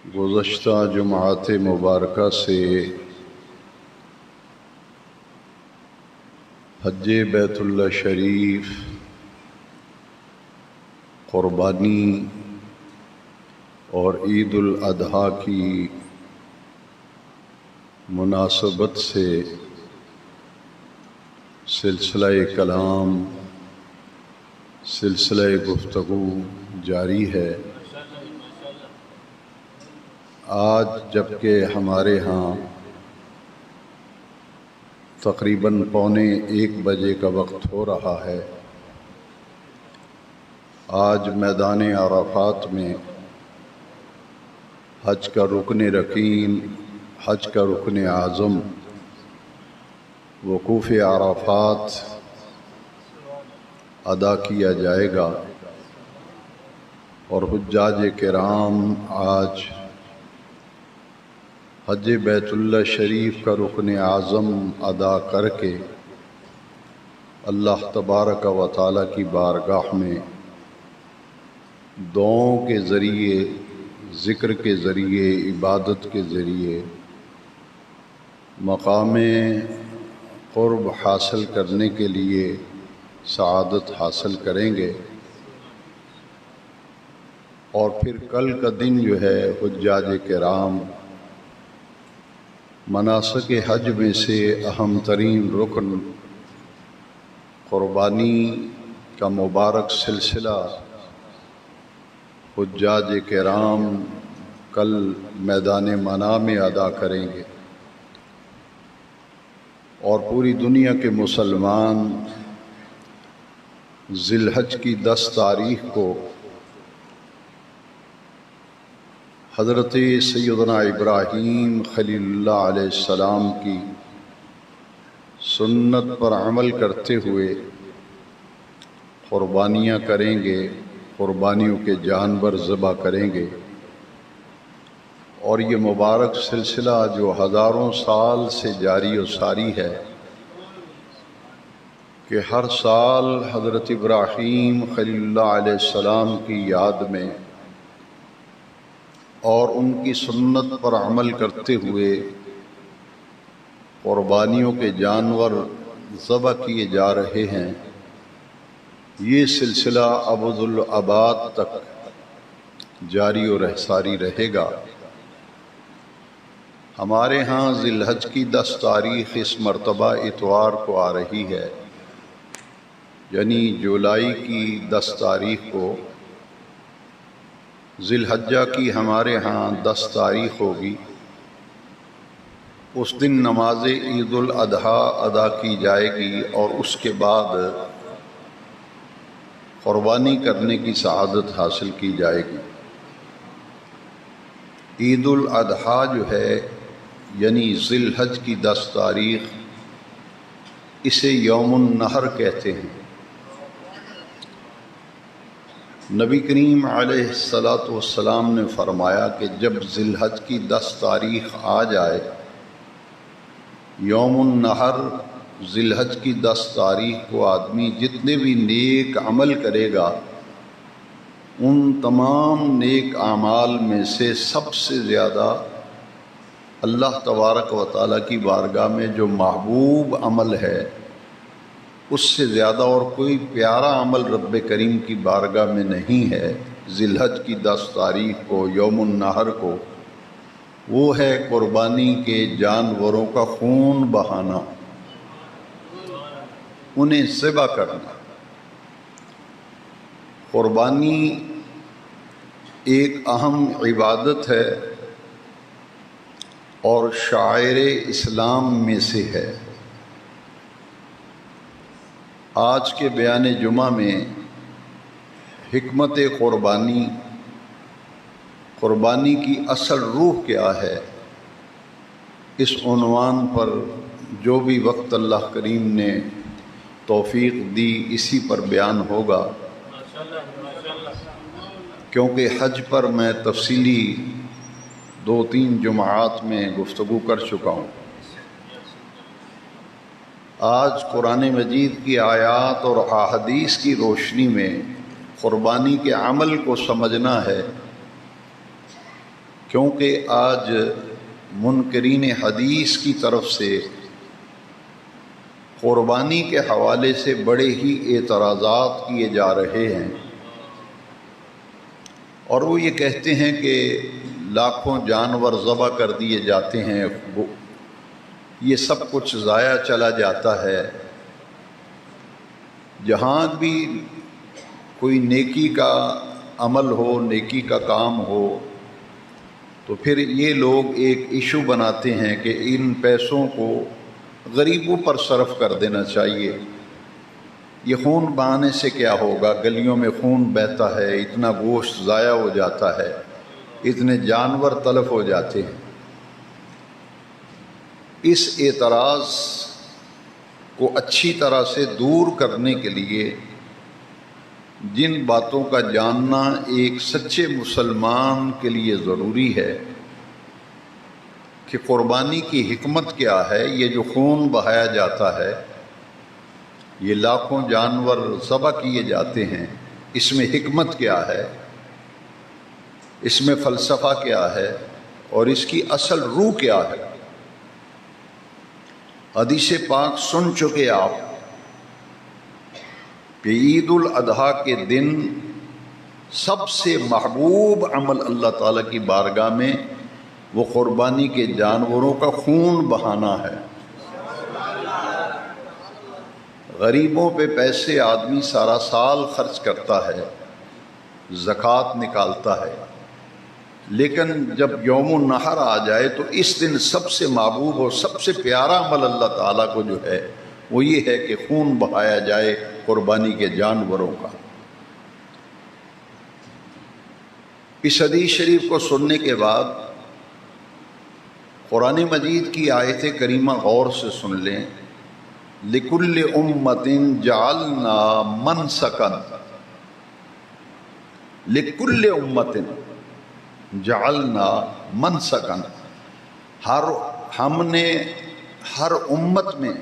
گزشتہ جمعات مبارکہ سے حج بیت اللہ شریف، قربانی اور عید الاضحیٰ کی مناسبت سے سلسلہ کلام، سلسلہ گفتگو جاری ہے۔ آج جبکہ ہمارے ہاں تقریباً 1:15 بجے کا وقت ہو رہا ہے، آج میدان عرفات میں حج کا رکن رکین، حج کا رکن اعظم وقوف عرفات ادا کیا جائے گا، اور حجاج کرام آج حج بیت اللہ شریف کا رکن اعظم ادا کر کے اللہ تبارک و تعالیٰ کی بارگاہ میں دعاؤں کے ذریعے، ذکر کے ذریعے، عبادت کے ذریعے مقام قرب حاصل کرنے کے لیے سعادت حاصل کریں گے۔ اور پھر کل کا دن جو ہے حجاج کرام مناسک حج میں سے اہم ترین رکن قربانی کا مبارک سلسلہ حجاج کرام کل میدان منی میں ادا کریں گے، اور پوری دنیا کے مسلمان ذی الحج کی 10 تاریخ کو حضرت سیدنا ابراہیم خلیل اللہ علیہ السلام کی سنت پر عمل کرتے ہوئے قربانیاں کریں گے، قربانیوں کے جانور ذبح کریں گے۔ اور یہ مبارک سلسلہ جو ہزاروں سال سے جاری و ساری ہے کہ ہر سال حضرت ابراہیم خلیل اللہ علیہ السلام کی یاد میں اور ان کی سنت پر عمل کرتے ہوئے قربانیوں کے جانور ذبح کیے جا رہے ہیں، یہ سلسلہ ابدالآباد تک جاری و ساری رہے گا۔ ہمارے ہاں ذی الحج کی 10 تاریخ اس مرتبہ اتوار کو آ رہی ہے، یعنی جولائی کی 10 تاریخ کو ذی الحجہ کی ہمارے ہاں 10 تاریخ ہوگی۔ اس دن نماز عید الاضحیٰ ادا کی جائے گی، اور اس کے بعد قربانی کرنے کی سعادت حاصل کی جائے گی۔ عید الاضحیٰ جو ہے یعنی ذی الحج کی 10 تاریخ، اسے یوم النحر کہتے ہیں۔ نبی کریم علیہ السلام نے فرمایا کہ جب ذی الحج کی 10 تاریخ آ جائے، یوم النحر ذی الحج کی 10 تاریخ کو آدمی جتنے بھی نیک عمل کرے گا، ان تمام نیک اعمال میں سے سب سے زیادہ اللہ تبارک و تعالیٰ کی بارگاہ میں جو محبوب عمل ہے، اس سے زیادہ اور کوئی پیارا عمل رب کریم کی بارگاہ میں نہیں ہے۔ ذی الحج کی 10 تاریخ کو، یوم النحر کو، وہ ہے قربانی کے جانوروں کا خون بہانا، انہیں ذبح کرنا۔ قربانی ایک اہم عبادت ہے اور شعائر اسلام میں سے ہے۔ آج کے بیان جمعہ میں حکمت قربانی، قربانی کی اصل روح کیا ہے، اس عنوان پر جو بھی وقت اللہ کریم نے توفیق دی اسی پر بیان ہوگا، کیونکہ حج پر میں تفصیلی 2-3 جمعات میں گفتگو کر چکا ہوں۔ آج قرآن مجید کی آیات اور احادیث کی روشنی میں قربانی کے عمل کو سمجھنا ہے کیونکہ آج منکرین حدیث کی طرف سے قربانی کے حوالے سے بڑے ہی اعتراضات کیے جا رہے ہیں، اور وہ یہ کہتے ہیں کہ لاکھوں جانور ذبح کر دیے جاتے ہیں، یہ سب کچھ ضائع چلا جاتا ہے۔ جہاں بھی کوئی نیکی کا عمل ہو، نیکی کا کام ہو، تو پھر یہ لوگ ایک ایشو بناتے ہیں کہ ان پیسوں کو غریبوں پر صرف کر دینا چاہیے۔ یہ خون بہانے سے کیا ہوگا؟ گلیوں میں خون بہتا ہے، اتنا گوشت ضائع ہو جاتا ہے، اتنے جانور تلف ہو جاتے ہیں۔ اس اعتراض کو اچھی طرح سے دور کرنے کے لیے جن باتوں کا جاننا ایک سچے مسلمان کے لیے ضروری ہے کہ قربانی کی حکمت کیا ہے، یہ جو خون بہایا جاتا ہے، یہ لاکھوں جانور ذبح کیے جاتے ہیں، اس میں حکمت کیا ہے، اس میں فلسفہ کیا ہے، اور اس کی اصل روح کیا ہے۔ حدیث پاک سن چکے آپ کہ عید الاضحیٰ کے دن سب سے محبوب عمل اللہ تعالیٰ کی بارگاہ میں وہ قربانی کے جانوروں کا خون بہانا ہے۔ غریبوں پہ پیسے آدمی سارا سال خرچ کرتا ہے، زکوٰۃ نکالتا ہے، لیکن جب یوم النحر آ جائے تو اس دن سب سے محبوب اور سب سے پیارا عمل اللہ تعالیٰ کو جو ہے وہ یہ ہے کہ خون بہایا جائے قربانی کے جانوروں کا۔ اس حدیث شریف کو سننے کے بعد قرآن مجید کی آیت کریمہ غور سے سن لیں۔ لِكُلِّ أُمَّةٍ جَعَلْنَا مَنْسَكًا، لِكُلِّ أُمَّةٍ جَعَلْنَا مَنْسَكًا، ہم نے ہر امت میں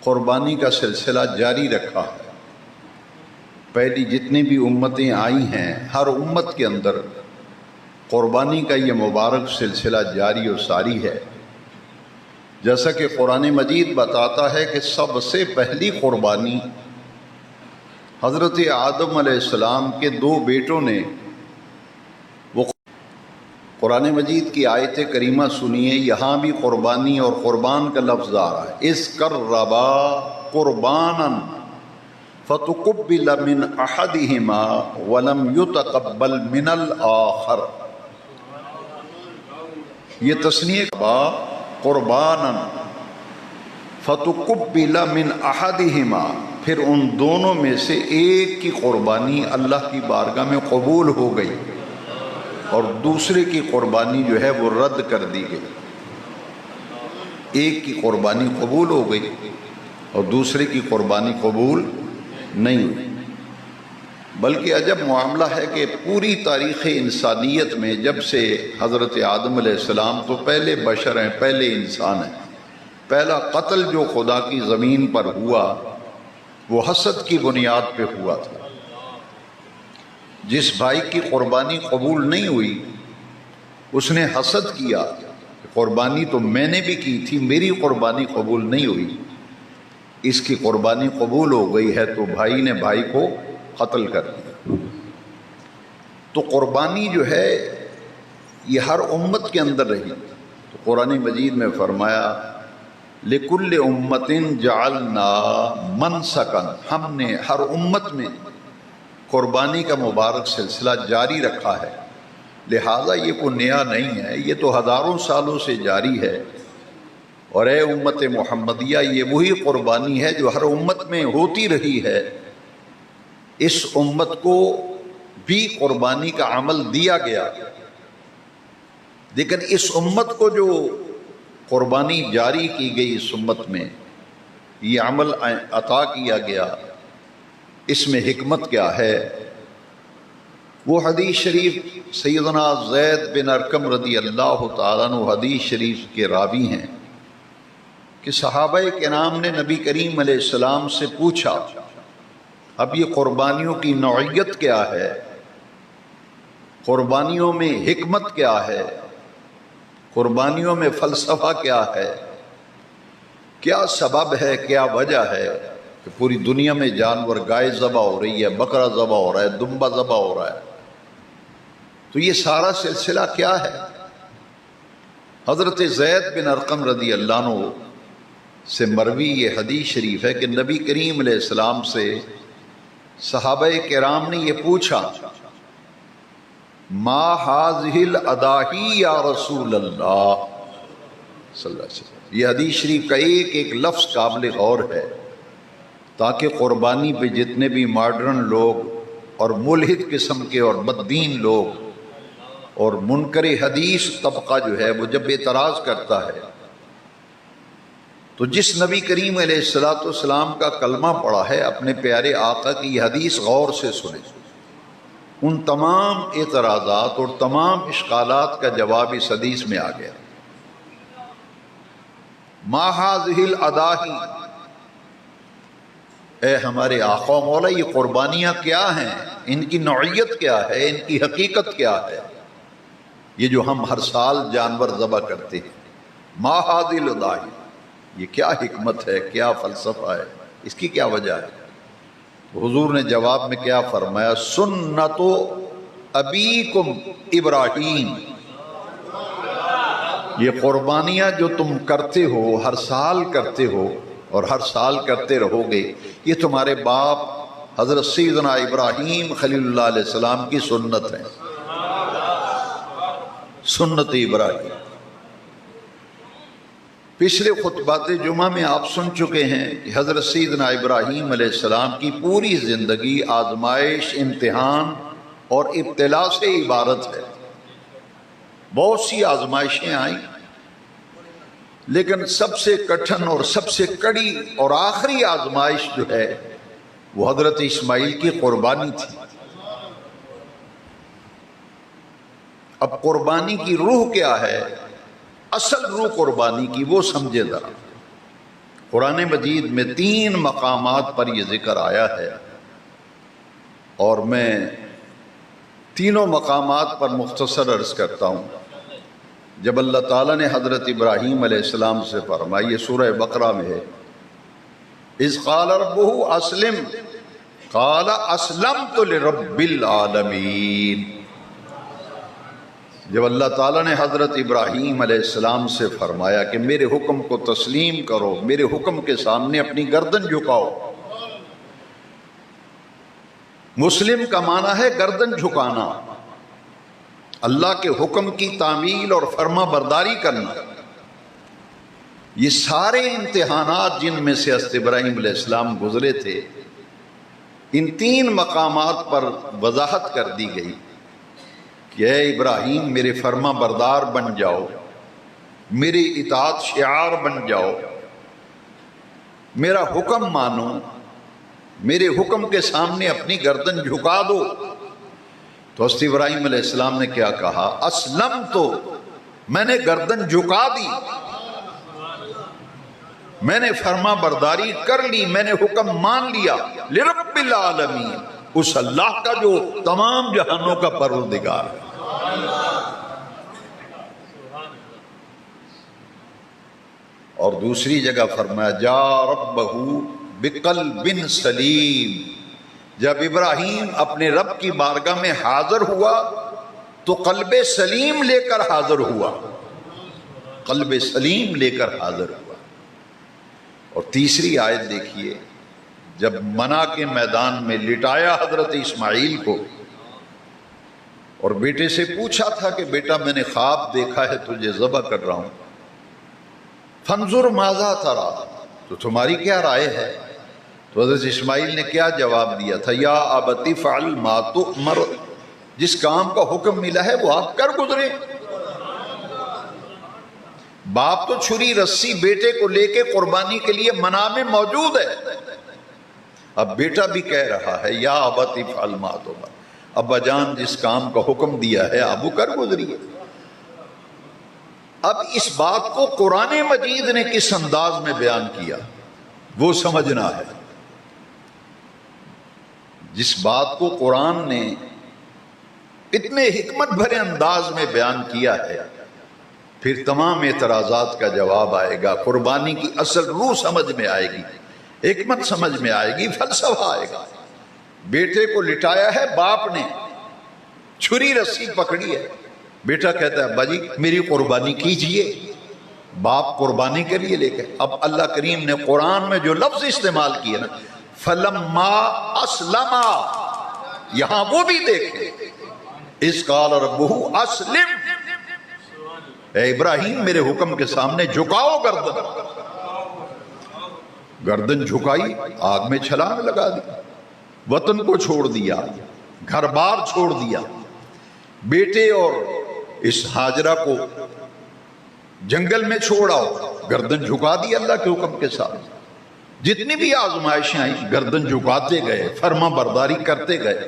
قربانی کا سلسلہ جاری رکھا ہے۔ پہلی جتنی بھی امتیں آئی ہیں، ہر امت کے اندر قربانی کا یہ مبارک سلسلہ جاری و ساری ہے۔ جیسا کہ قرآن مجید بتاتا ہے کہ سب سے پہلی قربانی حضرت آدم علیہ السلام کے 2 بیٹوں نے، وہ قرآن مجید کی آیت کریمہ سنیے، یہاں بھی قربانی اور قربان کا لفظ آ رہا ہے۔ اِذْ قَرَّبَا قُرْبَانًا فَتُقُبِّلَ مِنْ أَحَدِهِمَا وَلَمْ يُتَقَبَّلْ مِنَ الْآخَرِ، یہ تثنیہ قربانًا فَتُقُبِّلَ مِنْ أَحَدِهِمَا، پھر ان دونوں میں سے ایک کی قربانی اللہ کی بارگاہ میں قبول ہو گئی اور دوسرے کی قربانی جو ہے وہ رد کر دی گئی۔ ایک کی قربانی قبول ہو گئی اور دوسرے کی قربانی قبول نہیں ہوئی۔ بلکہ عجب معاملہ ہے کہ پوری تاریخ انسانیت میں جب سے حضرت آدم علیہ السلام تو پہلے بشر ہیں، پہلے انسان ہیں، پہلا قتل جو خدا کی زمین پر ہوا وہ حسد کی بنیاد پہ ہوا تھا۔ جس بھائی کی قربانی قبول نہیں ہوئی اس نے حسد کیا کہ قربانی تو میں نے بھی کی تھی، میری قربانی قبول نہیں ہوئی، اس کی قربانی قبول ہو گئی ہے، تو بھائی نے بھائی کو قتل کر دیا۔ تو قربانی جو ہے یہ ہر امت کے اندر رہی۔ تو قرآن مجید میں فرمایا لِكُلِّ أُمَّةٍ جَعَلْنَا مَنْسَكًا، ہم نے ہر امت میں قربانی کا مبارک سلسلہ جاری رکھا ہے، لہٰذا یہ کوئی نیا نہیں ہے، یہ تو ہزاروں سالوں سے جاری ہے۔ اور اے امت محمدیہ، یہ وہی قربانی ہے جو ہر امت میں ہوتی رہی ہے۔ اس امت کو بھی قربانی کا عمل دیا گیا، لیکن اس امت کو جو قربانی جاری کی گئی، اس امت میں یہ عمل عطا کیا گیا، اس میں حکمت کیا ہے؟ وہ حدیث شریف سیدنا زید بن ارقم رضی اللہ تعالیٰ عنہ حدیث شریف کے راوی ہیں کہ صحابہ کرام نے نبی کریم علیہ السلام سے پوچھا اب یہ قربانیوں کی نوعیت کیا ہے؟ قربانیوں میں حکمت کیا ہے، قربانیوں میں فلسفہ کیا ہے، کیا سبب ہے، کیا وجہ ہے کہ پوری دنیا میں جانور، گائے ذبح ہو رہی ہے، بکرا ذبح ہو رہا ہے، دمبا ذبح ہو رہا ہے، تو یہ سارا سلسلہ کیا ہے؟ حضرت زید بن ارقم رضی اللہ عنہ سے مروی یہ حدیث شریف ہے کہ نبی کریم علیہ السلام سے صحابہ کرام نے یہ پوچھا، ما هذه الاضاحی یا رسول اللہ صلی اللہ علیہ وسلم۔ یہ حدیث شریف کا ایک ایک لفظ قابل غور ہے، تاکہ قربانی پہ جتنے بھی ماڈرن لوگ اور ملحد قسم کے اور بددین لوگ اور منکر حدیث طبقہ جو ہے وہ جب اعتراض کرتا ہے تو جس نبی کریم علیہ السلام کا کلمہ پڑھا ہے، اپنے پیارے آقا کی یہ حدیث غور سے سنیں، ان تمام اعتراضات اور تمام اشکالات کا جواب اس حدیث میں آ گیا۔ ما هذه الاضاحی، اے ہمارے آقا و مولا یہ قربانیاں کیا ہیں، ان کی نوعیت کیا ہے، ان کی حقیقت کیا ہے، یہ جو ہم ہر سال جانور ذبح کرتے ہیں، ما هذه الاضاحی، یہ کیا حکمت ہے، کیا فلسفہ ہے، اس کی کیا وجہ ہے؟ حضور نے جواب میں کیا فرمایا، سنت ابیکم ابراہیم، یہ قربانیاں جو تم کرتے ہو، ہر سال کرتے ہو اور ہر سال کرتے رہو گے، یہ تمہارے باپ حضرت سیدنا ابراہیم خلیل اللہ علیہ السلام کی سنت ہے، سنت ابراہیم۔ پچھلے خطبات جمعہ میں آپ سن چکے ہیں کہ حضرت سیدنا ابراہیم علیہ السلام کی پوری زندگی آزمائش، امتحان اور ابتلاء سے عبارت ہے۔ بہت سی آزمائشیں آئیں، لیکن سب سے کٹھن اور سب سے کڑی اور آخری آزمائش جو ہے وہ حضرت اسماعیل کی قربانی تھی۔ اب قربانی کی روح کیا ہے، اصل روح قربانی کی، وہ سمجھے ذرا۔ قرآن مجید میں 3 مقامات پر یہ ذکر آیا ہے، اور میں تینوں مقامات پر مختصر عرض کرتا ہوں۔ جب اللہ تعالیٰ نے حضرت ابراہیم علیہ السلام سے فرمایا، یہ سورہ بقرہ میں ہے، اذ قال ربہ اسلم قال اسلمت لرب العالمین۔ جب اللہ تعالیٰ نے حضرت ابراہیم علیہ السلام سے فرمایا کہ میرے حکم کو تسلیم کرو، میرے حکم کے سامنے اپنی گردن جھکاؤ۔ مسلم کا معنی ہے گردن جھکانا، اللہ کے حکم کی تعمیل اور فرما برداری کرنا۔ یہ سارے امتحانات جن میں سے حضرت ابراہیم علیہ السلام گزرے تھے، ان 3 مقامات پر وضاحت کر دی گئی کہ اے ابراہیم میرے فرما بردار بن جاؤ، میری اطاعت شعار بن جاؤ، میرا حکم مانو، میرے حکم کے سامنے اپنی گردن جھکا دو۔ تو حضرت ابراہیم علیہ السلام نے کیا کہا، اسلم، تو میں نے گردن جھکا دی، میں نے فرما برداری کر لی، میں نے حکم مان لیا، لرب العالمین، اس اللہ کا جو تمام جہانوں کا پروردگار ہے۔ اور دوسری جگہ فرمایا جا ربہ بقلب سلیم، جب ابراہیم اپنے رب کی بارگاہ میں حاضر ہوا تو قلب سلیم لے کر حاضر ہوا، قلب سلیم لے کر حاضر ہوا۔ اور تیسری آیت دیکھیے، جب منع کے میدان میں لٹایا حضرت اسماعیل کو اور بیٹے سے پوچھا تھا کہ بیٹا میں نے خواب دیکھا ہے تجھے ذبح کر رہا ہوں، فانظر ماذا ترا، تو تمہاری کیا رائے ہے؟ تو حضرت اسماعیل نے کیا جواب دیا تھا، یا ابت افعل ما تؤمر، جس کام کا حکم ملا ہے وہ آپ کر گزرے۔ باپ تو چھری رسی بیٹے کو لے کے قربانی کے لیے منع میں موجود ہے، اب بیٹا بھی کہہ رہا ہے یا ابت افعل ما تؤمر، ابا جان جس کام کا حکم دیا ہے آپ وہ کر گزریے۔ اب اس بات کو قرآن مجید نے کس انداز میں بیان کیا وہ سمجھنا ہے۔ جس بات کو قرآن نے اتنے حکمت بھرے انداز میں بیان کیا ہے، پھر تمام اعتراضات کا جواب آئے گا، قربانی کی اصل روح سمجھ میں آئے گی، حکمت سمجھ میں آئے گی، فلسفہ آئے گا۔ بیٹے کو لٹایا ہے باپ نے، چھری رسی پکڑی ہے، بیٹا کہتا ہے ابا جی میری قربانی کیجئے، باپ قربانی کے لیے لے کے۔ اب اللہ کریم نے قرآن میں جو لفظ استعمال کیے نا، فلما اسلما، یہاں وہ بھی دیکھیں، اس قال ربہ اسلم، اے ابراہیم میرے حکم کے سامنے جھکاؤ گردن، گردن جھکائی، آگ میں چھلانگ لگا دی، وطن کو چھوڑ دیا، گھر بار چھوڑ دیا، بیٹے اور اس ہاجرہ کو جنگل میں چھوڑاؤ، گردن جھکا دی اللہ کے حکم کے ساتھ۔ جتنی بھی آزمائشیں آئیں گردن جھکاتے گئے، فرما برداری کرتے گئے۔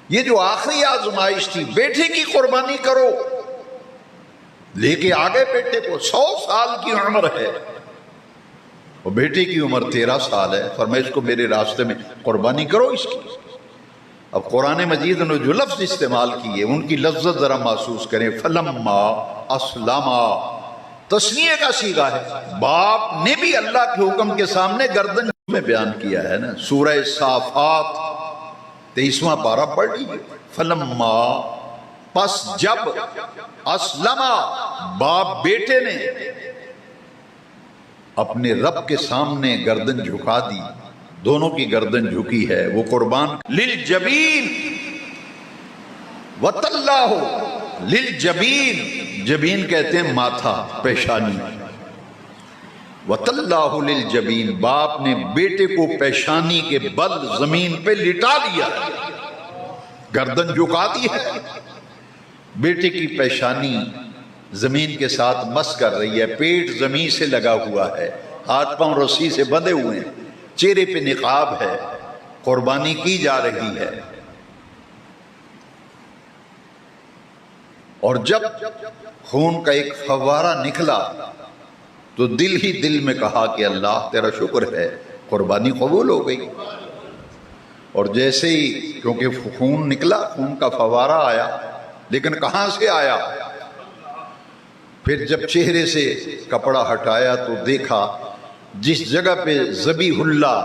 یہ جو آخری آزمائش تھی، بیٹے کی قربانی کرو، لے کے آگے بیٹے کو، 100 سال کی عمر ہے اور بیٹے کی عمر 13 سال ہے، فرمایا اس کو میرے راستے میں قربانی کرو اس کی۔ اب قرآن مجید نے جو لفظ استعمال کیے ان کی لذت ذرا محسوس کریں، فلما اسلما، تثنیہ کا صیغہ ہے، باپ نے بھی اللہ کے حکم کے سامنے گردن میں بیان کیا ہے نا۔ سورہ صافات 23واں پارہ پڑھ لیجیے، فلما، پس جب، اسلما، باپ بیٹے نے اپنے رب کے سامنے گردن جھکا دی، دونوں کی گردن جھکی ہے، وہ قربان للجبین وطلّاہ، للجبین، جبین کہتے ہیں ماتھا، پیشانی، وطلّاہ للجبین، باپ نے بیٹے کو پیشانی کے بل زمین پہ لٹا لیا، گردن جھکا دی ہے، بیٹے کی پیشانی زمین کے ساتھ مس کر رہی ہے، پیٹ زمین سے لگا ہوا ہے، ہاتھ پاؤں رسی سے بندھے ہوئے ہیں، چہرے پہ نقاب ہے، قربانی کی جا رہی ہے۔ اور جب خون کا ایک فوارہ نکلا تو دل ہی دل میں کہا کہ اللہ تیرا شکر ہے، قربانی قبول ہو گئی۔ اور جیسے ہی، کیونکہ خون نکلا، خون کا فوارہ آیا، لیکن کہاں سے آیا؟ پھر جب چہرے سے کپڑا ہٹایا تو دیکھا جس جگہ پہ ذبیح اللہ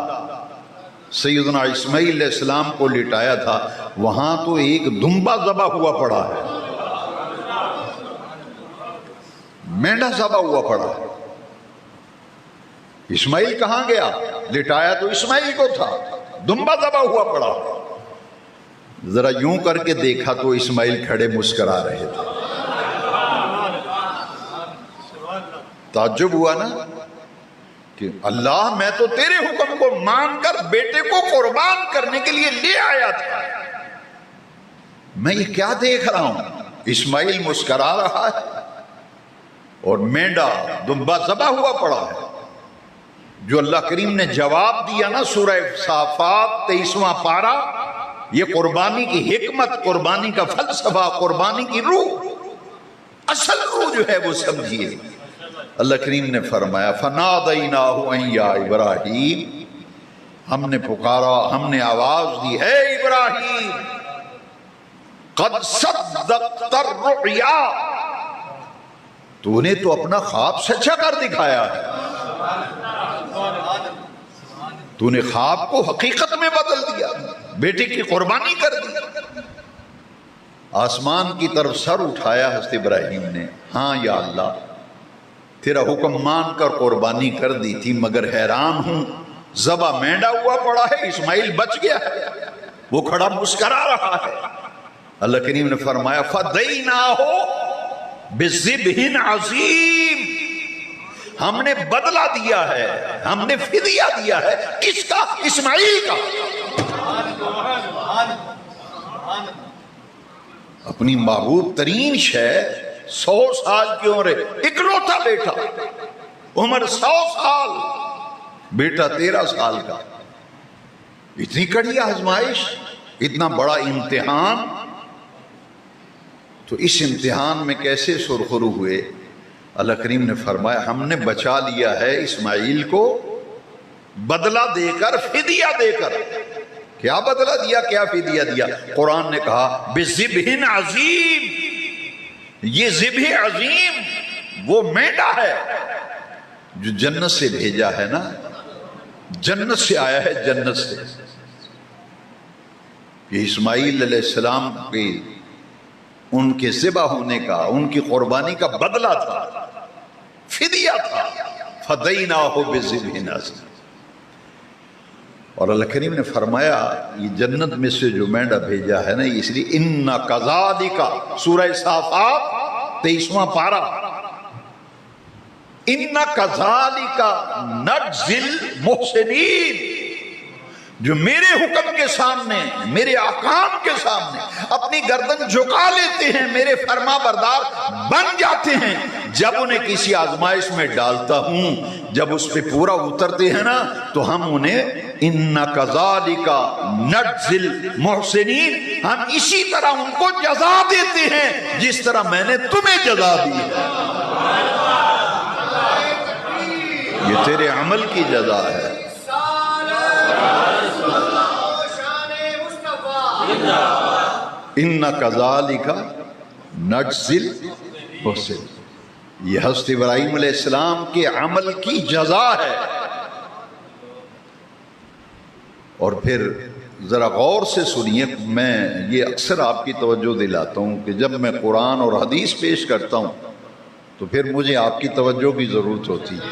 سیدنا اسماعیل علیہ السلام کو لٹایا تھا، وہاں تو ایک دمبا ذبح ہوا پڑا ہے، مینڈا ذبح ہوا پڑا ہے۔ اسماعیل کہاں گیا؟ لٹایا تو اسماعیل کو تھا، دمبا ذبح ہوا پڑا۔ ذرا یوں کر کے دیکھا تو اسماعیل کھڑے مسکرا رہے تھے۔ تعجب ہوا نا کہ اللہ میں تو تیرے حکم کو مان کر بیٹے کو قربان کرنے کے لیے لے آیا تھا، میں یہ کیا دیکھ رہا ہوں؟ اسماعیل مسکرا رہا ہے اور مینڈا دمبا ذبح ہوا پڑا ہے۔ جو اللہ کریم نے جواب دیا نا سورہ صافات 23واں پارہ، یہ قربانی کی حکمت، قربانی کا فلسفہ، قربانی کی روح، اصل روح جو ہے وہ سمجھیے۔ اللہ کریم نے فرمایا فَنَادَيْنَاهُ أَن يَا إِبْرَاهِيمُ، ہم نے پکارا، ہم نے آواز دی، اے ابراہیم، قَدْ صَدَّقْتَ الرُّؤْيَا، تو نے تو اپنا خواب سچا کر دکھایا ہے، تو نے خواب کو حقیقت میں بدل دیا، بیٹے کی قربانی کر دی۔ آسمان کی طرف سر اٹھایا حضرت ابراہیم نے، ہاں یا اللہ تیرا حکم مان کر قربانی کر دی تھی، مگر حیران ہوں ذبح مینڈا ہوا پڑا ہے، اسماعیل بچ گیا ہے، وہ کھڑا مسکرا رہا ہے۔ اللہ کریم نے فرمایا فَدَيْنَاهُ بِذِبْحٍ عَظِيمٍ، ہم نے بدلہ دیا ہے، ہم نے فدیہ دیا ہے، کس کا؟ اسماعیل کا۔ اپنی محبوب ترین شے، 100 سال کی عمر، اکلوتا بیٹا، عمر 100 سال، بیٹا 13 سال کا، اتنی کڑی آزمائش، اتنا بڑا امتحان، تو اس امتحان میں کیسے سرخرو ہوئے؟ اللہ کریم نے فرمایا ہم نے بچا لیا ہے اسماعیل کو بدلہ دے کر، فدیہ دے کر، کیا بدلہ دیا، کیا فدیہ دیا؟ قرآن نے کہا بِذِبْحٍ عَظِيمٍ، یہ ذبح عظیم وہ مینڈا ہے جو جنت سے بھیجا ہے نا، جنت سے آیا ہے، جنت سے۔ یہ اسماعیل علیہ السلام کے ان کے ذبح ہونے کا، ان کی قربانی کا بدلہ تھا، فدیہ تھا۔ فَدَيْنَاهُ بِذِبْحٍ عَظِيمٍ۔ اور اللہ کریم نے فرمایا یہ جنت میں سے جو مینڈا بھیجا ہے نا، اس لیے اِنَّا كَذَلِكَ، سورہ صافات 23واں پارہ، اِنَّا كَذَلِكَ نَجْزِي الْمُحْسِنِينَ، جو میرے حکم کے سامنے، میرے احکام کے سامنے اپنی گردن جھکا لیتے ہیں، میرے فرما بردار بن جاتے ہیں، جب انہیں کسی آزمائش میں ڈالتا ہوں، جب اس پہ پورا اترتے ہیں نا، تو ہم انہیں اِنَّا كَذَلِكَ نَجْزِي الْمُحْسِنِينَ، ہم اسی طرح ان کو جزا دیتے ہیں جس طرح میں نے تمہیں جزا دی ہے۔ یہ تیرے عمل کی جزا ہے۔ اِنَّا كَذَلِكَ نَجْزِي الْمُحْسِنِينَ، یہ حضرت ابراہیم علیہ السلام کے عمل کی جزا ہے۔ اور پھر ذرا غور سے سنیے، میں یہ اکثر آپ کی توجہ دلاتا ہوں کہ جب میں قرآن اور حدیث پیش کرتا ہوں تو پھر مجھے آپ کی توجہ کی ضرورت ہوتی ہے،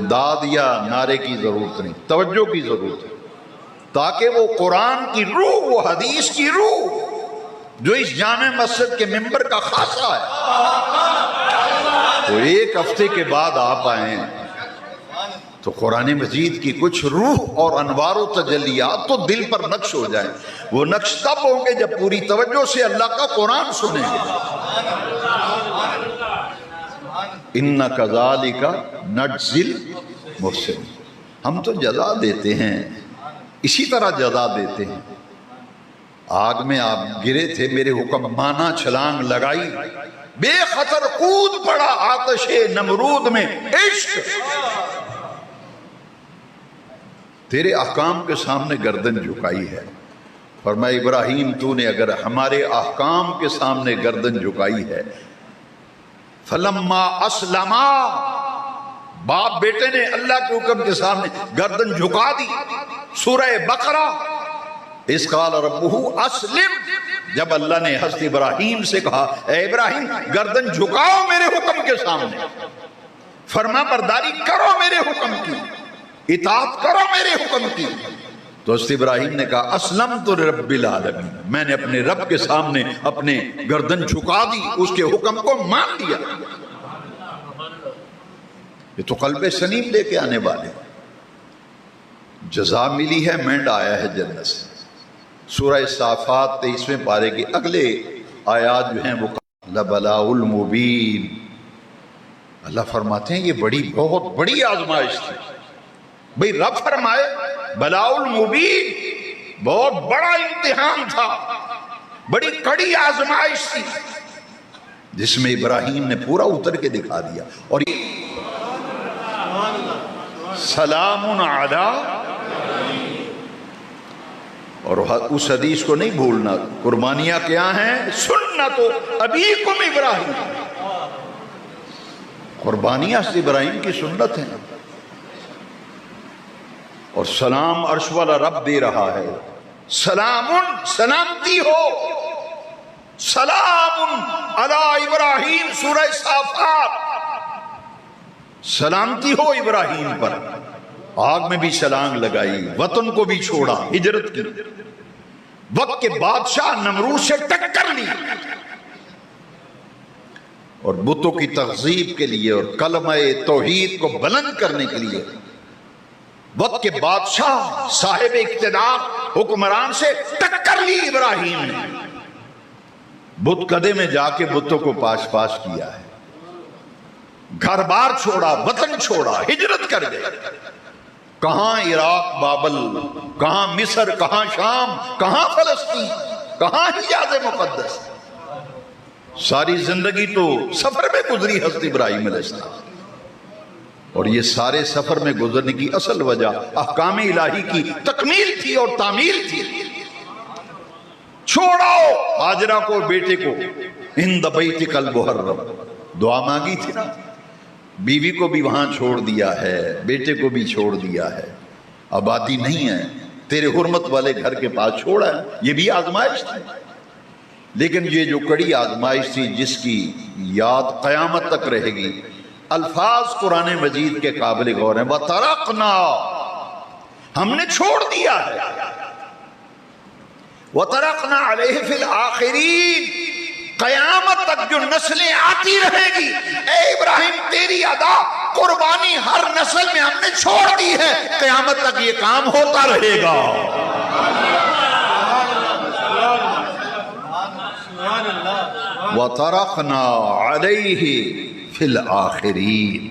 داد یا نعرے کی ضرورت نہیں، توجہ کی ضرورت ہے، تاکہ وہ قرآن کی روح، وہ حدیث کی روح جو اس جامع مسجد کے ممبر کا خاصہ ہے، تو ایک ہفتے کے بعد آپ آئیں تو قرآن مجید کی کچھ روح اور انوار و تجلیات تو دل پر نقش ہو جائیں۔ وہ نقش تب ہوں گے جب پوری توجہ سے اللہ کا قرآن سنیں گے۔ اِنَّا كَذَلِكَ نَجْزِي الْمُحْسِنِينَ، ہم تو جزا دیتے ہیں، اسی طرح جزا دیتے ہیں۔ آگ میں آپ گرے تھے، میرے حکم مانا، چھلانگ لگائی، بے خطر کود پڑا آتش نمرود میں عشق، تیرے احکام کے سامنے گردن جھکائی ہے۔ فرمایا ابراہیم تو نے اگر ہمارے احکام کے سامنے گردن جھکائی ہے، فلما اسلما، باپ بیٹے نے اللہ کے حکم کے سامنے گردن جھکا دی۔ سورہ بقرہ، اس قال ربہ اسلم، جب اللہ نے حضرت ابراہیم سے کہا اے ابراہیم گردن جھکاؤ میرے حکم کے سامنے، فرما برداری کرو میرے حکم کی، اطاعت کرو میرے حکم کی، تو حضرت ابراہیم نے کہا اسلمت لرب العالمین، میں نے اپنے رب کے سامنے اپنے گردن جھکا دی، اس کے حکم کو مان لیا۔ یہ تو قلب سلیم لے کے آنے والے، جزا ملی ہے، مینڈا آیا ہے جنت سے۔ سورہ صافات 23ویں پارے کے اگلے آیات جو ہیں وہ لبلاء المبین، اللہ فرماتے ہیں یہ بہت بڑی آزمائش تھی۔ بھئی رب فرمائے بلاء المبین، بہت بڑا امتحان تھا، بڑی کڑی آزمائش تھی، جس میں ابراہیم نے پورا اتر کے دکھا دیا۔ اور سلام علی، اور اس حدیث کو نہیں بھولنا، قربانیاں کیا ہیں؟ سنت ابیکم ابراہیم، قربانیاں ابراہیم کی سنت ہیں۔ اور سلام عرش والا رب دے رہا ہے، سلام، سلامتی ہو، سلام علی ابراہیم، سورہ صافات، سلامتی ہو ابراہیم پر۔ آگ میں بھی چھلانگ لگائی، وطن کو بھی چھوڑا، ہجرت کی، وقت کے بادشاہ نمرود سے ٹکر لی، اور بتوں کی تہذیب کے لیے اور کلمہ توحید کو بلند کرنے کے لیے وقت کے بادشاہ صاحب اقتدار حکمران سے ٹکر لی ابراہیم نے، بت کدے میں جا کے بتوں کو پاش پاش کیا ہے، گھر بار چھوڑا، وطن چھوڑا، ہجرت کر گئے۔ کہاں عراق بابل، کہاں مصر، کہاں شام، کہاں فلسطین، کہاں حجاز مقدس، ساری زندگی تو سفر میں گزری حضرت ابراہیم علیہ السلام۔ اور یہ سارے سفر میں گزرنے کی اصل وجہ احکام الہی کی تکمیل تھی اور تعمیل تھی۔ چھوڑاؤ ہاجرہ کو، بیٹے کو، عند بیتک المحرم، دعا مانگی تھی نا، بیوی کو بھی وہاں چھوڑ دیا ہے، بیٹے کو بھی چھوڑ دیا ہے، آبادی نہیں ہے، تیرے حرمت والے گھر کے پاس چھوڑا ہے۔ یہ بھی آزمائش تھی، لیکن یہ جو کڑی آزمائش تھی جس کی یاد قیامت تک رہے گی، الفاظ قرآن مجید کے قابل غور ہیں۔ وَتَرَقْنَا، ہم نے چھوڑ دیا ہے، وَتَرَقْنَا عَلَيْهِ فِي الْآخِرِينَ، قیامت تک جو نسلیں آتی رہے گی، اے ابراہیم تیری ادا قربانی ہر نسل میں ہم نے چھوڑ دی ہے، قیامت تک یہ کام ہوتا رہے گا۔ وَتَرَقْنَا عَلَيْهِ فِي الْآخِرِينَ،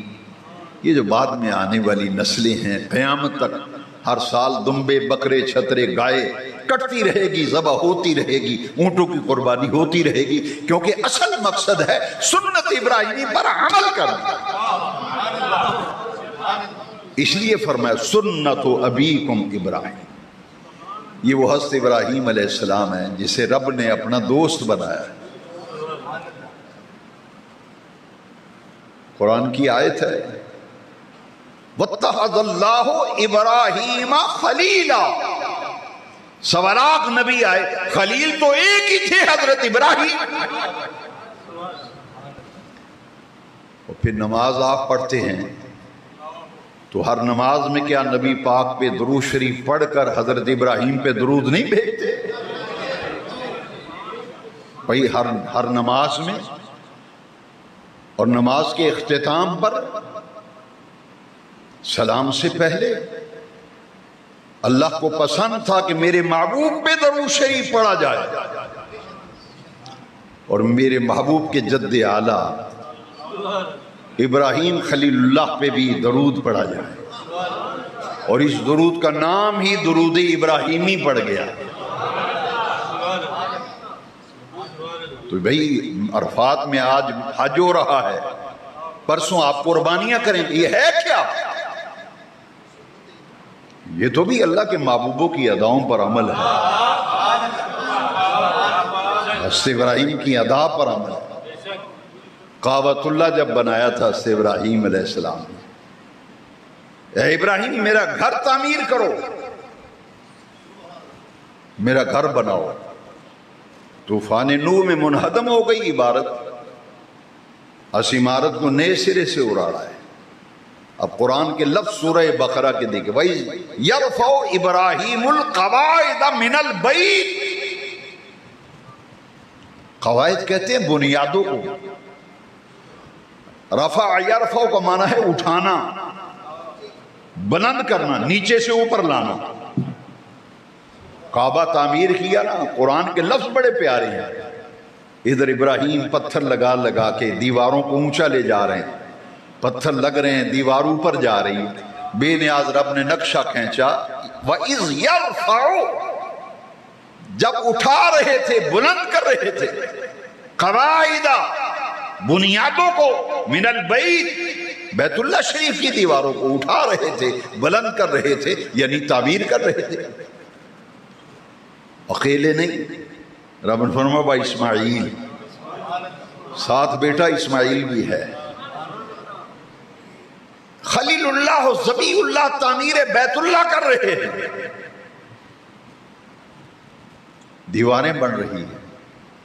یہ جو بعد میں آنے والی نسلیں ہیں، قیامت تک ہر سال دمبے، بکرے، چھترے، گائے کٹتی رہے گی، ذبح ہوتی رہے گی، اونٹوں کی قربانی ہوتی رہے گی، کیونکہ اصل مقصد ہے سنت ابراہیمی پر عمل کرنا۔ اس لیے فرمایا سنت ابیکم ابراہیم، یہ وہ حضرت ابراہیم علیہ السلام ہے جسے رب نے اپنا دوست بنایا۔ قرآن کی آیت ہے وَاتَّخَذَ اللَّهُ إِبْرَاهِيمَ خَلِيلًا، سوراخ نبی آئے، خلیل تو ایک ہی تھے، حضرت ابراہیم۔ اور پھر نماز آپ پڑھتے ہیں تو ہر نماز میں کیا نبی پاک پہ درود شریف پڑھ کر حضرت ابراہیم پہ درود نہیں بھیجتے؟ بھائی ہر نماز میں اور نماز کے اختتام پر سلام سے پہلے اللہ کو پسند تھا کہ میرے محبوب پہ درود شریف پڑھا جائے، اور میرے محبوب کے جد اعلیٰ ابراہیم خلیل اللہ پہ بھی درود پڑھا جائے، اور اس درود کا نام ہی درود ابراہیمی پڑ گیا۔ تو بھئی عرفات میں آج حج ہو رہا ہے، پرسوں آپ قربانیاں کریں، یہ ہے کیا؟ یہ تو بھی اللہ کے محبوبوں کی اداؤں پر عمل ہے، حضرت ابراہیم کی ادا پر عمل ہے۔ کعبۃ اللہ جب بنایا تھا حضرت ابراہیم علیہ السلام نے، اے ابراہیم میرا گھر تعمیر کرو، میرا گھر بناؤ۔ طوفان نوح میں منہدم ہو گئی عمارت، اس عمارت کو نئے سرے سے اڑاڑا ہے۔ اب قرآن کے لفظ سورہ بقرہ کے دیکھیں، وَإِذْ يَرْفَعُ إِبْرَاهِيمُ الْقَوَاعِدَ مِنَ الْبَيْتِ، قواعد کہتے ہیں بنیادوں کو، رفع یرفع کا معنی ہے اٹھانا، بلند کرنا، نیچے سے اوپر لانا۔ کعبہ تعمیر کیا نا، قرآن کے لفظ بڑے پیارے ہیں۔ ادھر ابراہیم پتھر لگا لگا کے دیواروں کو اونچا لے جا رہے ہیں، پتھر لگ رہے ہیں، دیوار اوپر جا رہی ہے، بے نیاز رب نے نقشہ کھینچا۔ وَإِذْ يَرْفَعُ، جب اٹھا رہے تھے، بلند کر رہے تھے، قواعد، بنیادوں کو، من البیت، بیت اللہ شریف کی دیواروں کو اٹھا رہے تھے، بلند کر رہے تھے، یعنی تعمیر کر رہے تھے۔ اکیلے نہیں، رب نے فرمایا با اسماعیل، ساتھ بیٹا اسماعیل بھی ہے۔ خلیل اللہ ذبیح اللہ تعمیر بیت اللہ کر رہے ہیں، دیواریں بن رہی ہیں،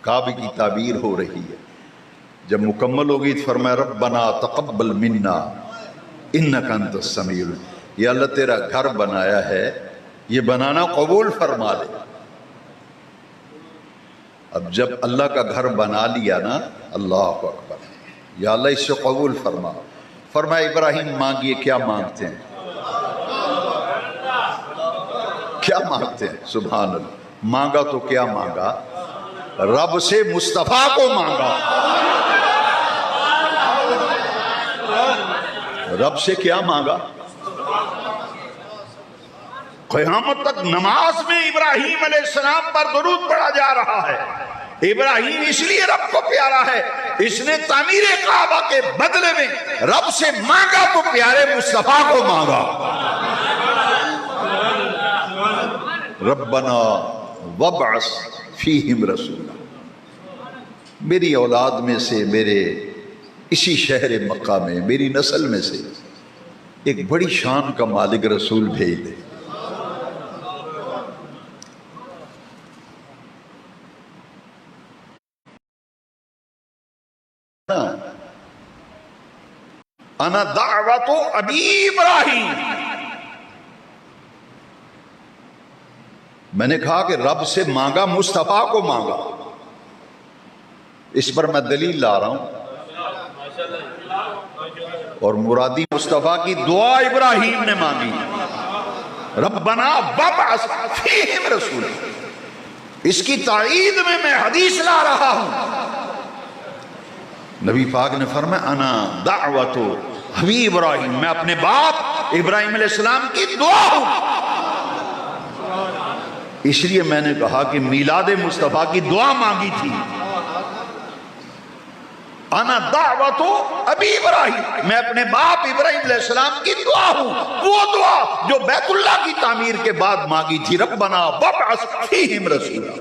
کعبے کی تعبیر ہو رہی ہے۔ جب مکمل ہوگی تو فرمایا ربنا تقبل منا انک انت السمیع العلیم، یا اللہ تیرا گھر بنایا ہے، یہ بنانا قبول فرما لے۔ اب جب اللہ کا گھر بنا لیا نا، اللہ اکبر، یا اللہ اس سے قبول فرما۔ فرمایا ابراہیم مانگیے، کیا مانگتے ہیں؟ کیا مانگتے ہیں؟ سبحان اللہ، مانگا تو کیا مانگا؟ رب سے مصطفیٰ کو مانگا۔ رب سے کیا مانگا؟ قیامت تک نماز میں ابراہیم علیہ السلام پر درود پڑھا جا رہا ہے، ابراہیم اس لیے رب کو پیارا ہے، اس نے تعمیر کعبہ کے بدلے میں رب سے مانگا تو پیارے مصطفیٰ کو مانگا۔ ربنا وابعث فیہم رسولا، میری اولاد میں سے، میرے اسی شہر مکہ میں، میری نسل میں سے ایک بڑی شان کا مالک رسول بھیج دے۔ انا دعوت ابی ابراہیم، میں نے کہا کہ رب سے مانگا، مصطفیٰ کو مانگا۔ اس پر میں دلیل لا رہا ہوں، اور مرادی مصطفیٰ کی دعا ابراہیم نے مانگی، ربنا وابعث فیہم رسولا۔ اس کی تائید میں حدیث لا رہا ہوں۔ نبی پاک نے فرمایا انا دعوت ابی ابراہیم، میں اپنے باپ ابراہیم علیہ السلام کی دعا ہوں۔ اس لیے میں نے کہا کہ میلاد مصطفیٰ کی دعا مانگی تھی۔ انا دعوت ابی ابراہیم، میں اپنے باپ ابراہیم علیہ السلام کی دعا ہوں، وہ دعا جو بیت اللہ کی تعمیر کے بعد مانگی تھی، ربنا وابعث فیہم رسولا۔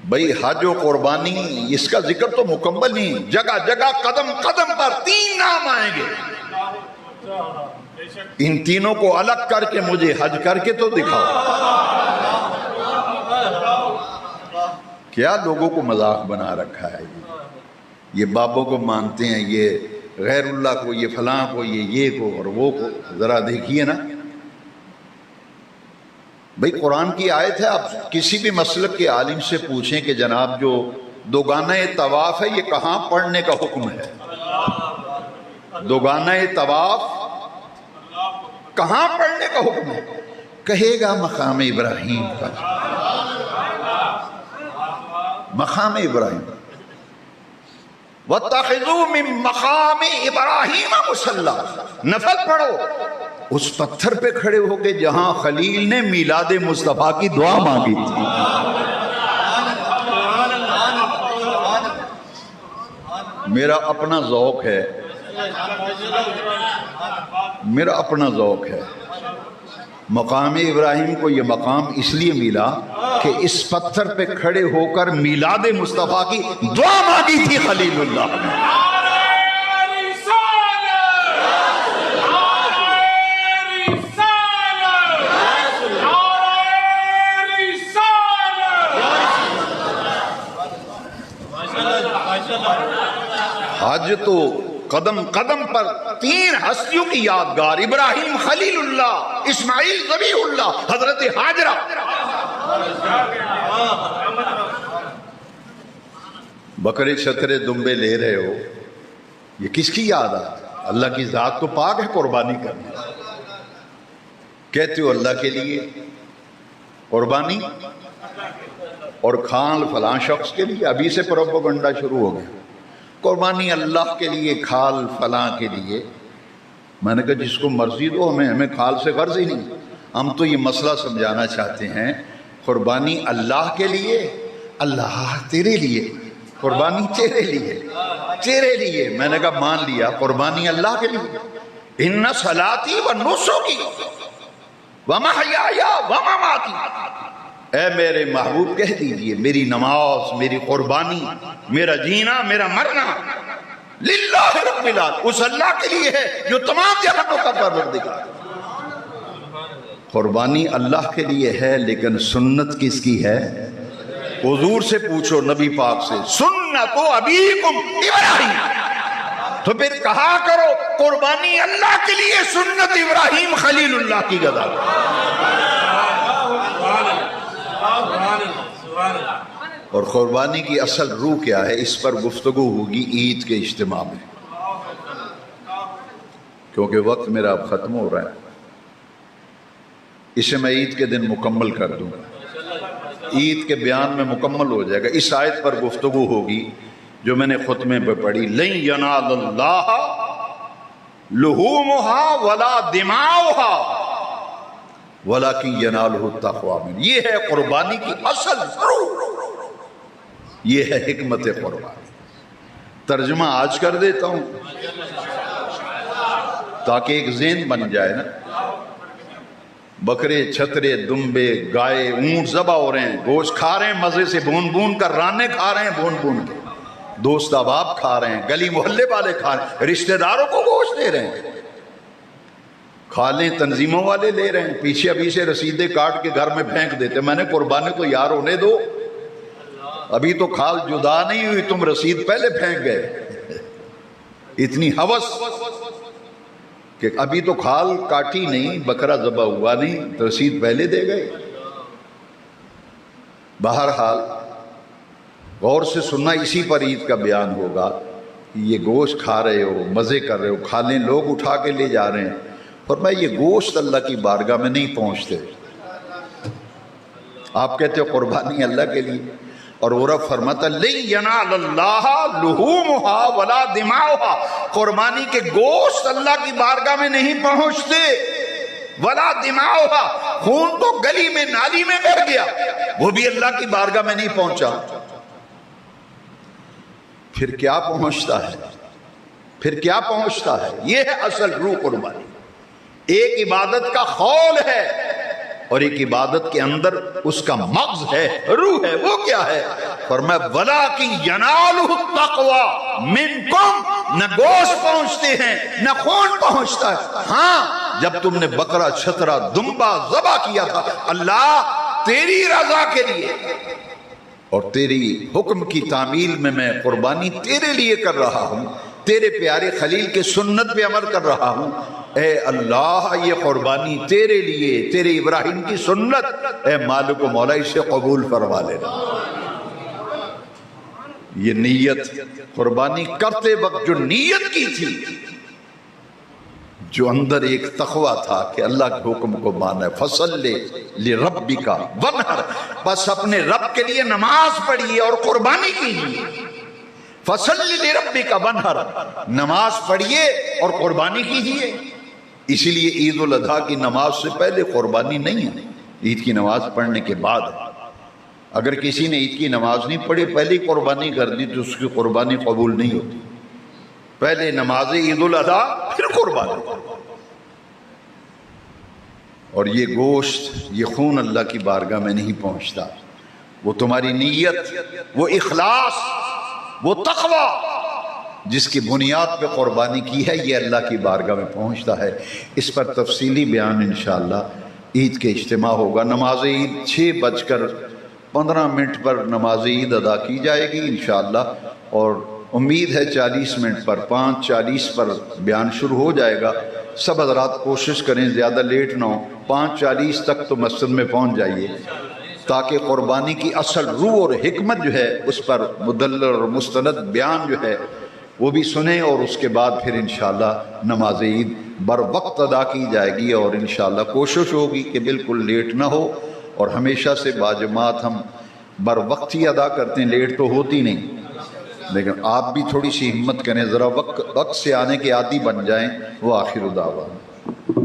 بھئی حج و قربانی اس کا ذکر تو مکمل نہیں، جگہ جگہ قدم قدم پر 3 نام آئیں گے، ان تینوں کو الگ کر کے مجھے حج کر کے تو دکھاؤ۔ کیا لوگوں کو مذاق بنا رکھا ہے، یہ بابوں کو مانتے ہیں، یہ غیر اللہ کو، یہ فلاں کو، یہ کو اور وہ کو۔ ذرا دیکھیے نا بھئی، قرآن کی آیت ہے، آپ کسی بھی مسلک کے عالم سے پوچھیں کہ جناب جو دوگانہ طواف ہے یہ کہاں پڑھنے کا حکم ہے؟ دوگانہ طواف کہاں پڑھنے کا حکم ہے؟ کہے گا مقام ابراہیم پر، مقام ابراہیم۔ وَاتَّخِذُوا مِن مَقَامِ إِبْرَاهِيمَ مُصَلًّى، نفل پڑھو اس پتھر پہ کھڑے ہو کے جہاں خلیل نے میلاد مصطفیٰ کی دعا مانگی تھی۔ میرا اپنا ذوق ہے، میرا اپنا ذوق ہے، مقام ابراہیم کو یہ مقام اس لیے ملا کہ اس پتھر پہ کھڑے ہو کر میلاد مصطفیٰ کی دعا مانگی تھی خلیل اللہ نے۔ آج تو قدم قدم پر 3 ہستیوں کی یادگار، ابراہیم خلیل اللہ، اسماعیل ذبیح اللہ، حضرت ہاجرہ۔ بکرے چھترے دمبے لے رہے ہو، یہ کس کی یاد ہے؟ اللہ کی ذات تو پاک ہے قربانی کرنا۔ کہتے ہو اللہ کے لیے قربانی اور کھان فلاں شخص کے لیے، ابھی سے پروپیگنڈا شروع ہو گیا، قربانی اللہ کے لیے، کھال فلاں کے لیے۔ میں نے کہا جس کو مرضی دو، ہمیں کھال سے غرض ہی نہیں، ہم تو یہ مسئلہ سمجھانا چاہتے ہیں قربانی اللہ کے لیے، اللہ تیرے لیے، قربانی تیرے لیے، تیرے لیے۔ میں نے کہا مان لیا قربانی اللہ کے لیے، ان صلاتی و نسکی و محیای و مماتی، اے میرے محبوب کہہ دیجئے میری نماز، میری قربانی، میرا جینا، میرا مرنا للہ رب العالمین، اس اللہ کے لیے ہے جو تمام جہانوں کا پروردگار۔ قربانی اللہ کے لیے ہے، لیکن سنت کس کی ہے؟ حضور سے پوچھو، نبی پاک سے، سنت ابیکم ابراہیم۔ تو پھر کہا کرو قربانی اللہ کے لیے، سنت ابراہیم خلیل اللہ کی غدا۔ اور قربانی کی اصل روح کیا ہے، اس پر گفتگو ہوگی عید کے اجتماع میں، کیونکہ وقت میرا اب ختم ہو رہا ہے، اسے میں عید کے دن مکمل کر دوں گا، عید کے بیان میں مکمل ہو جائے گا۔ اس آیت پر گفتگو ہوگی جو میں نے خطبے پہ پڑھی، لن ینال اللہ لحومها ولا دماؤها، وَلَكِنْ يَنَالُهُ التَّقْوَىٰ مِنْکُمْ، یہ ہے قربانی کی اصل روح، یہ ہے حکمت قربانی۔ ترجمہ آج کر دیتا ہوں تاکہ ایک ذہن بن جائے نا۔ بکرے، چھترے، دمبے، گائے، اونٹ ذبح ہو رہے ہیں، گوشت کھا رہے ہیں مزے سے، بھون بھون کر، رانے کھا رہے ہیں بھون بھون کے، دوست احباب کھا رہے ہیں، گلی محلے والے کھا رہے ہیں، رشتہ داروں کو گوشت دے رہے ہیں، کھا لیں تنظیموں والے لے رہے ہیں، پیچھے ابھی سے رسیدیں کاٹ کے گھر میں پھینک دیتے۔ میں نے قربانی تو یار ہونے دو، ابھی تو کھال جدا نہیں ہوئی، تم رسید پہلے پھینک گئے۔ اتنی ہوس کہ ابھی تو کھال کاٹی نہیں، بکرا ذبح ہوا نہیں، تو رسید پہلے دے گئے۔ بہرحال غور سے سننا، اسی پر عید کا بیان ہوگا۔ یہ گوشت کھا رہے ہو، مزے کر رہے ہو، کھا لیں، لوگ اٹھا کے لے جا رہے ہیں، فرمایا یہ گوشت اللہ کی بارگاہ میں نہیں پہنچتے۔ آپ کہتے ہو قربانی اللہ کے لیے، اور وہ رب فرماتا لن ینال اللہ لحومها ولا دماؤها، قربانی کے گوشت اللہ کی بارگاہ میں نہیں پہنچتے، ولا دماؤها، خون تو گلی میں نالی میں بہہ گیا، وہ بھی اللہ کی بارگاہ میں نہیں پہنچا۔ پھر کیا پہنچتا ہے؟ پھر کیا پہنچتا ہے؟ یہ ہے اصل روح قربانی۔ ایک عبادت کا خول ہے اور ایک عبادت کے اندر اس کا مغز ہے، روح ہے۔ وہ کیا ہے؟ فرمایا وَلَٰكِن يَنَالُهُ التَّقْوَىٰ مِنْکُمْ، نہ گوشت پہنچتے ہیں نہ خون پہنچتا ہے۔ ہاں جب تم نے بکرا، چھترا، دمبا ذبح کیا تھا اللہ تیری رضا کے لیے اور تیری حکم کی تعمیل میں قربانی تیرے لیے کر رہا ہوں، تیرے پیارے خلیل کے سنت پہ عمل کر رہا ہوں، اے اللہ یہ قربانی تیرے لیے، تیرے ابراہیم کی سنت، اے مالک و مولا اسے قبول فرما لینا۔ یہ نیت، قربانی کرتے وقت جو نیت کی تھی، جو اندر ایک تقویٰ تھا کہ اللہ کے حکم کو مانا ہے، فصلی لربک وانحر، بس اپنے رب کے لیے نماز پڑھیے اور قربانی کیجیے۔ فصلی لربک وانحر، نماز پڑھیے اور قربانی کیجیے۔ اسی لیے عید الاضحیٰ کی نماز سے پہلے قربانی نہیں ہے، عید کی نماز پڑھنے کے بعد ہے۔ اگر کسی نے عید کی نماز نہیں پڑھی، پہلی قربانی کر دی تو اس کی قربانی قبول نہیں ہوتی۔ پہلے نماز عید الاضحیٰ پھر قربانی۔ اور یہ گوشت، یہ خون اللہ کی بارگاہ میں نہیں پہنچتا، وہ تمہاری نیت، وہ اخلاص، وہ تقویٰ جس کی بنیاد پہ قربانی کی ہے، یہ اللہ کی بارگاہ میں پہنچتا ہے۔ اس پر تفصیلی بیان انشاءاللہ عید کے اجتماع ہوگا۔ نماز عید 6:15 پر نماز عید ادا کی جائے گی انشاءاللہ، اور امید ہے 40 منٹ پر، 5:40 پر بیان شروع ہو جائے گا۔ سب حضرات کوشش کریں زیادہ لیٹ نہ ہو، 5:40 تک تو مسجد میں پہنچ جائیے، تاکہ قربانی کی اصل روح اور حکمت جو ہے اس پر مدلل اور مستند بیان جو ہے وہ بھی سنیں، اور اس کے بعد پھر انشاءاللہ نماز عید بر وقت ادا کی جائے گی، اور انشاءاللہ کوشش ہوگی کہ بالکل لیٹ نہ ہو، اور ہمیشہ سے باجماعت ہم بر وقت ہی ادا کرتے ہیں، لیٹ تو ہوتی نہیں، لیکن آپ بھی تھوڑی سی ہمت کریں، ذرا وقت سے آنے کے عادی بن جائیں۔ وہ آخر دعوانا